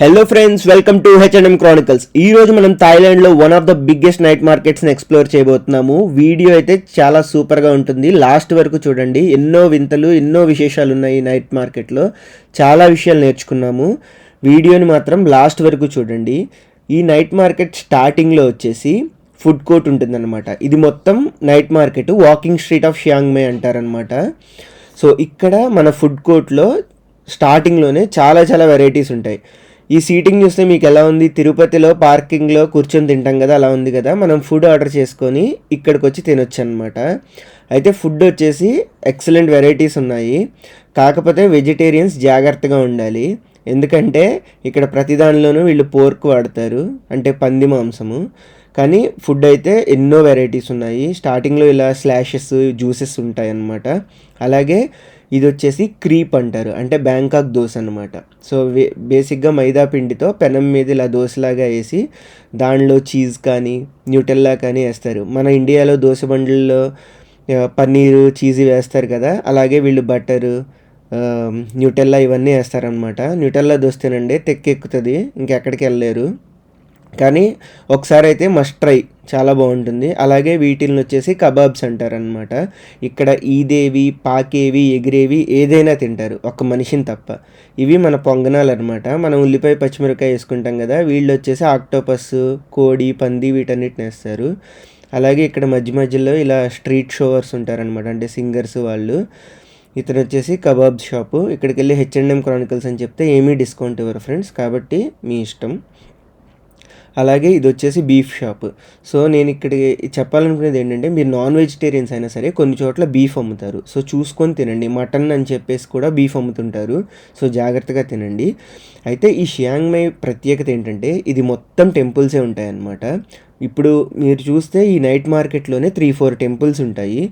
Hello friends, welcome to H&M chronicles. ఈ రోజు మనం థాయిలాండ్లో one of the biggest night మార్కెట్స్ని ఎక్స్ప్లోర్ చేయబోతున్నాము. వీడియో అయితే చాలా సూపర్గా ఉంటుంది. లాస్ట్ వరకు చూడండి. ఎన్నో వింతలు, ఎన్నో విశేషాలు ఉన్నాయి ఈ నైట్ మార్కెట్లో. చాలా విషయాలు నేర్చుకున్నాము. వీడియోని మాత్రం లాస్ట్ వరకు చూడండి. ఈ నైట్ మార్కెట్ స్టార్టింగ్లో వచ్చేసి ఫుడ్ కోర్ట్ ఉంటుందన్నమాట. ఇది మొత్తం night market, walking street of Chiang Mai అంటారనమాట. సో ఇక్కడ మన ఫుడ్ కోర్ట్లో స్టార్టింగ్లోనే చాలా వెరైటీస్ ఉంటాయి. ఈ సీటింగ్ చూస్తే మీకు ఎలా ఉంది, తిరుపతిలో పార్కింగ్లో కూర్చొని తింటాం కదా, అలా ఉంది కదా. మనం ఫుడ్ ఆర్డర్ చేసుకొని ఇక్కడికి వచ్చి తినొచ్చు అనమాట. అయితే ఫుడ్ వచ్చేసి ఎక్సలెంట్ వెరైటీస్ ఉన్నాయి. కాకపోతే వెజిటేరియన్స్ జాగ్రత్తగా ఉండాలి. ఎందుకంటే ఇక్కడ ప్రతి దానిలోనూ వీళ్ళు పోర్క్ వాడతారు, అంటే పంది మాంసము. కానీ ఫుడ్ అయితే ఎన్నో వెరైటీస్ ఉన్నాయి. స్టార్టింగ్లో ఇలా స్లాషెస్, జ్యూసెస్ ఉంటాయి అన్నమాట. అలాగే ఇది వచ్చేసి క్రీప్ అంటారు, అంటే బ్యాంకాక్ దోశ అనమాట. సో బేసిక్గా మైదా పిండితో పెనం మీద ఇలా దోశలాగా వేసి దానిలో చీజ్ కానీ న్యూటెల్లా కానీ వేస్తారు. మన ఇండియాలో దోశ బండ్లలో పన్నీరు, చీజీ వేస్తారు కదా, అలాగే వీళ్ళు బటరు, న్యూటెల్లా ఇవన్నీ వేస్తారనమాట. న్యూటెల్లా దోశ తినండి, తెక్కెక్కుతుంది, ఇంకెక్కడికి వెళ్ళలేరు. కానీ ఒకసారి అయితే మస్ట్ ట్రై, చాలా బాగుంటుంది. అలాగే వీటిని వచ్చేసి కబాబ్స్ అంటారనమాట. ఇక్కడ ఈదేవి, పాకేవి, ఎగిరేవి ఏదైనా తింటారు, ఒక మనిషిని తప్ప. ఇవి మన పొంగనాలు అనమాట. మనం ఉల్లిపాయ, పచ్చిమిరపకాయ వేసుకుంటాం కదా, వీళ్ళు వచ్చేసి ఆక్టోపస్, కోడి, పంది వీటన్నిటిని వేస్తారు. అలాగే ఇక్కడ మధ్యలో ఇలా స్ట్రీట్ షోవర్స్ ఉంటారనమాట, అంటే సింగర్స్ వాళ్ళు. ఇతను వచ్చేసి కబాబ్ షాపు. ఇక్కడికి వెళ్ళి H&M క్రానికల్స్ అని చెప్తే ఏమీ డిస్కౌంట్ ఇవ్వరు ఫ్రెండ్స్, కాబట్టి మీ ఇష్టం. అలాగే ఇది వచ్చేసి బీఫ్ షాప్. సో నేను ఇక్కడికి చెప్పాలనుకునేది ఏంటంటే, మీరు నాన్ వెజిటేరియన్స్ అయినా సరే కొన్ని చోట్ల బీఫ్ అమ్ముతారు, సో చూసుకొని తినండి. మటన్ అని చెప్పేసి కూడా బీఫ్ అమ్ముతుంటారు, సో జాగ్రత్తగా తినండి. అయితే ఈ షియాంగ్ మై ప్రత్యేకత ఏంటంటే, ఇది మొత్తం టెంపుల్సే ఉంటాయన్నమాట. ఇప్పుడు మీరు చూస్తే ఈ నైట్ మార్కెట్లోనే 3-4 టెంపుల్స్ ఉంటాయి.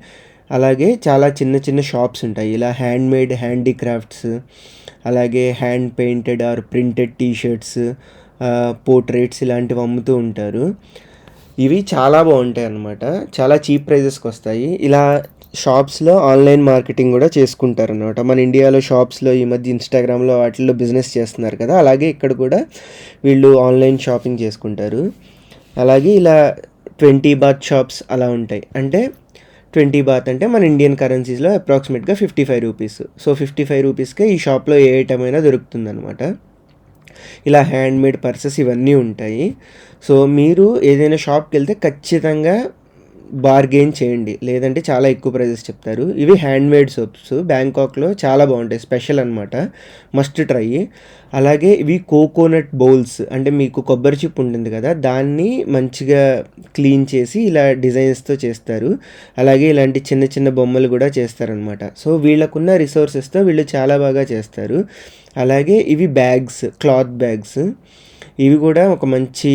అలాగే చాలా చిన్న షాప్స్ ఉంటాయి, ఇలా హ్యాండ్మేడ్ హ్యాండీక్రాఫ్ట్స్, అలాగే hand painted or printed t-shirts, portraits ఇలాంటివి అమ్ముతూ ఉంటారు. ఇవి చాలా బాగుంటాయి అన్నమాట. చాలా చీప్ ప్రైజెస్కి వస్తాయి. ఇలా షాప్స్లో ఆన్లైన్ మార్కెటింగ్ కూడా చేసుకుంటారు అనమాట. మన ఇండియాలో షాప్స్లో ఈ మధ్య ఇన్స్టాగ్రామ్లో వాటిల్లో బిజినెస్ చేస్తున్నారు కదా, అలాగే ఇక్కడ కూడా వీళ్ళు ఆన్లైన్ షాపింగ్ చేసుకుంటారు. అలాగే ఇలా 20 బాత్ షాప్స్ అలా ఉంటాయి. అంటే 20 బాత్ అంటే మన ఇండియన్ కరెన్సీస్లో అప్రాక్సిమేట్గా 55 రూపీస్. సో 55 రూపీస్కే ఈ షాప్లో ఏ ఐటమ్ అయినా దొరుకుతుంది అనమాట. ఇలా హ్యాండ్మేడ్ పర్సెస్ ఇవన్నీ ఉంటాయి. సో మీరు ఏదైనా షాప్కి వెళ్తే ఖచ్చితంగా బార్గెయిన్ చేయండి, లేదంటే చాలా ఎక్కువ ప్రైజెస్ చెప్తారు. ఇవి హ్యాండ్మేడ్ సోప్స్, బ్యాంకాక్లో చాలా బాగుంటాయి, స్పెషల్ అనమాట, మస్ట్ ట్రై. అలాగే ఇవి కోకోనట్ బౌల్స్, అంటే మీకు కొబ్బరి చిప్ ఉంటుంది కదా, దాన్ని మంచిగా క్లీన్ చేసి ఇలా డిజైన్స్తో చేస్తారు. అలాగే ఇలాంటి చిన్న బొమ్మలు కూడా చేస్తారనమాట. సో వీళ్ళకున్న రిసోర్సెస్తో వీళ్ళు చాలా బాగా చేస్తారు. అలాగే ఇవి బ్యాగ్స్, క్లాత్ బ్యాగ్స్, ఇవి కూడా ఒక మంచి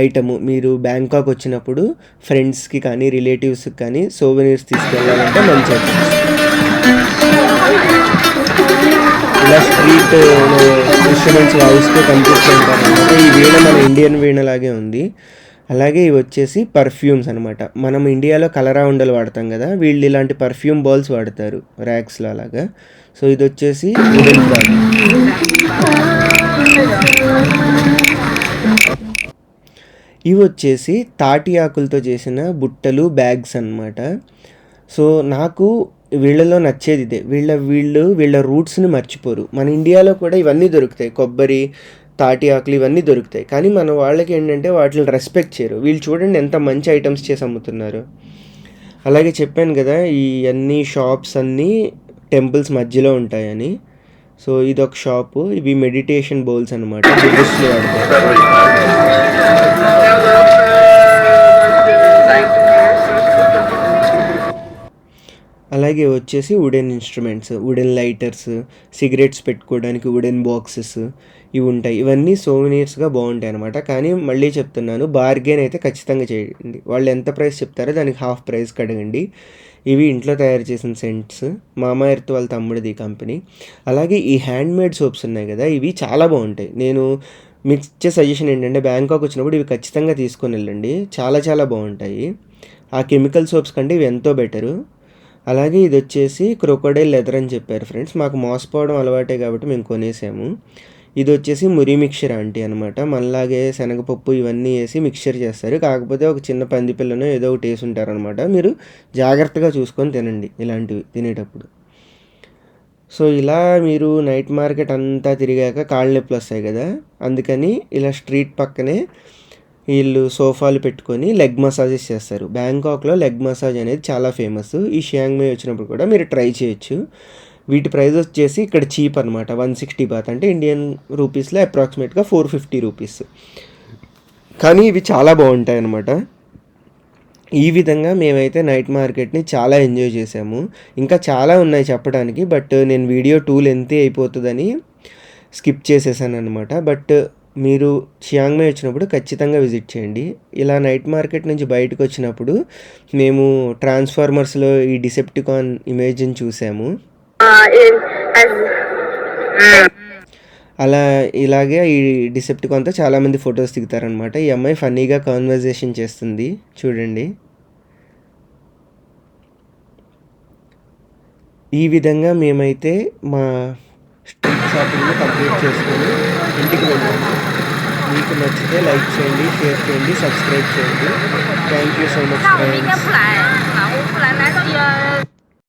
ఐటము. మీరు బ్యాంకాక్ వచ్చినప్పుడు ఫ్రెండ్స్కి కానీ రిలేటివ్స్కి కానీ సోవెనీర్స్ తీసుకెళ్ళాలంటే మంచి ఐటమ్స్. ఇలా స్ట్రీట్ ఇన్స్ట్రుమెంట్స్ హౌస్తో కనిపిస్తూ ఉంటారు అనమాట. ఈ వీణ మన ఇండియన్ వీణలాగే ఉంది. అలాగే ఇవి వచ్చేసి పర్ఫ్యూమ్స్ అనమాట. మనం ఇండియాలో కలరా ఉండలు వాడతాం కదా, వీళ్ళు ఇలాంటి పర్ఫ్యూమ్ బాల్స్ వాడతారు ర్యాక్స్లో అలాగా. సో ఇది వచ్చేసి వుడెన్ బాల్. ఇవి వచ్చేసి తాటి ఆకులతో చేసిన బుట్టలు, బ్యాగ్స్ అన్నమాట. సో నాకు వీళ్ళలో నచ్చేది ఇదే, వీళ్ళ రూట్స్ని మర్చిపోరు. మన ఇండియాలో కూడా ఇవన్నీ దొరుకుతాయి, కొబ్బరి, తాటి ఆకులు ఇవన్నీ దొరుకుతాయి. కానీ మన వాళ్ళకి ఏంటంటే వాటిని రెస్పెక్ట్ చేయరు. వీళ్ళు చూడండి ఎంత మంచి ఐటమ్స్ చేసి అమ్ముతున్నారు. అలాగే చెప్పాను కదా, ఈ అన్ని షాప్స్ అన్నీ టెంపుల్స్ మధ్యలో ఉంటాయని. సో ఇదొక షాపు. ఇవి మెడిటేషన్ బౌల్స్ అనమాట, బుద్ధిస్టులు వాడతారు. అలాగే వచ్చేసి wooden instruments, wooden lighters, cigarettes పెట్టుకోవడానికి వుడెన్ బాక్సెస్ ఇవి ఉంటాయి. ఇవన్నీ సోవెనీర్స్గా బాగుంటాయి అనమాట. కానీ మళ్ళీ చెప్తున్నాను, బార్గెన్ అయితే ఖచ్చితంగా చేయండి. వాళ్ళు ఎంత ప్రైస్ చెప్తారో దానికి హాఫ్ ప్రైస్కి అడగండి. ఇవి ఇంట్లో తయారు చేసిన సెంట్స్, మామా ఎర్త్ వాళ్ళ తమ్ముడిది ఈ కంపెనీ. అలాగే ఈ హ్యాండ్మేడ్ సోప్స్ ఉన్నాయి కదా, ఇవి చాలా బాగుంటాయి. నేను మీకు ఇచ్చే సజెషన్ ఏంటంటే, బ్యాంకాక్ వచ్చినప్పుడు ఇవి ఖచ్చితంగా తీసుకొని వెళ్ళండి, చాలా బాగుంటాయి. ఆ కెమికల్ సోప్స్ కంటే ఇవి ఎంతో బెటరు. అలాగే ఇది వచ్చేసి క్రొకోడైల్ లెదర్ అని చెప్పారు ఫ్రెండ్స్. మాకు మోసపోవడం అలవాటే కాబట్టి మేము కొనేసాము. ఇది వచ్చేసి మురి మిక్చర్ ఆంటీ అనమాట. మనలాగే శనగపప్పు ఇవన్నీ వేసి మిక్చర్ చేస్తారు. కాకపోతే ఒక చిన్న పంది పిల్లను ఏదో ఒకటి వేసి ఉంటారనమాట. మీరు జాగ్రత్తగా చూసుకొని తినండి ఇలాంటివి తినేటప్పుడు. సో ఇలా మీరు నైట్ మార్కెట్ అంతా తిరిగాక కాళ్ళు నొప్పులు వస్తాయి కదా, అందుకని ఇలా స్ట్రీట్ పక్కనే వీళ్ళు సోఫాలు పెట్టుకొని లెగ్ మసాజెస్ చేస్తారు. బ్యాంకాక్లో లెగ్ మసాజ్ అనేది చాలా ఫేమస్. ఈ షియాంగ్ మే వచ్చినప్పుడు కూడా మీరు ట్రై చేయొచ్చు. వీటి ప్రైస్ వచ్చేసి ఇక్కడ చీప్ అనమాట. 160 బాత్ అంటే ఇండియన్ రూపీస్లో అప్రాక్సిమేట్గా 450 రూపీస్. కానీ ఇవి చాలా బాగుంటాయి అన్నమాట. ఈ విధంగా మేమైతే నైట్ మార్కెట్ని చాలా ఎంజాయ్ చేసాము. ఇంకా చాలా ఉన్నాయి చెప్పడానికి, బట్ నేను వీడియో 2 లెంతీ అయిపోతుందని స్కిప్ చేసేసాను అనమాట. బట్ మీరు చియాంగ్ మే వచ్చినప్పుడు ఖచ్చితంగా విజిట్ చేయండి. ఇలా నైట్ మార్కెట్ నుంచి బయటకు వచ్చినప్పుడు మేము ట్రాన్స్ఫార్మర్స్లో ఈ డిసెప్టికాన్ ఇమేజ్ని చూసాము. అలా ఇలాగే ఈ డిసెప్టికాన్తో చాలామంది ఫొటోస్ దిగుతారనమాట. ఈ అమ్మాయి ఫన్నీగా కాన్వర్జేషన్ చేస్తుంది చూడండి. ఈ విధంగా మేమైతే మా స్ట్రీట్ షాపింగ్ని కంప్లీట్ చేసుకొని ఇంటికి వెళ్ళాము. మీకు నచ్చితే లైక్ చేయండి, షేర్ చేయండి, సబ్స్క్రైబ్ చేయండి. Thank you so much friends.